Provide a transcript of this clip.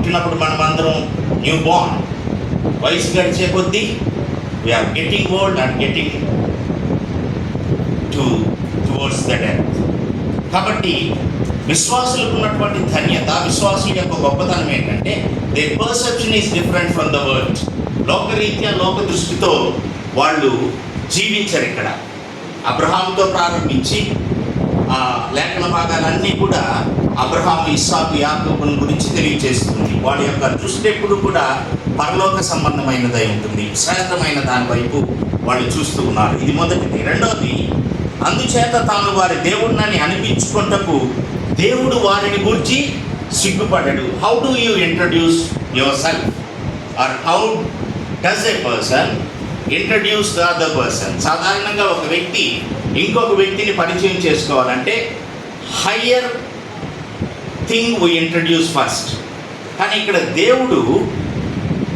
పుట్టినప్పుడు మనమందరం new born, వయసు గడిచే కొద్దీ we are getting old and getting towards the death. కాబట్టి విశ్వాసులకు ఉన్నటువంటి ధన్యత, విశ్వాసుల యొక్క గొప్పతనం ఏంటంటే their perception is different from the world. లోకరీత్యా, లోక దృష్టితో వాళ్ళు జీవించరు. ఇక్కడ అబ్రహాముతో ప్రారంభించి ఆ లేఖన భాగాలన్నీ కూడా అబ్రహాము, ఇస్సాకు, యాకోబుల గురించి తెలియజేస్తుంది. వాడి యొక్క దృష్టి ఎప్పుడు కూడా పరలోక సంబంధమైనదై ఉంటుంది, శ్రేష్టమైన దాని వైపు వాళ్ళు చూస్తూ ఉన్నారు. ఇది మొదటిది. రెండవది, అందుచేత తాను వారి దేవుడిని అనిపించుకుంటకు దేవుడు వారిని గురించి సిగ్గుపడ్డాడు. How do you introduce yourself or how does a person introduce the other person? సాధారణంగా ఒక వ్యక్తి ఇంకొక వ్యక్తిని పరిచయం చేసుకోవాలంటే higher thing we introduce first. కానీ ఇక్కడ దేవుడు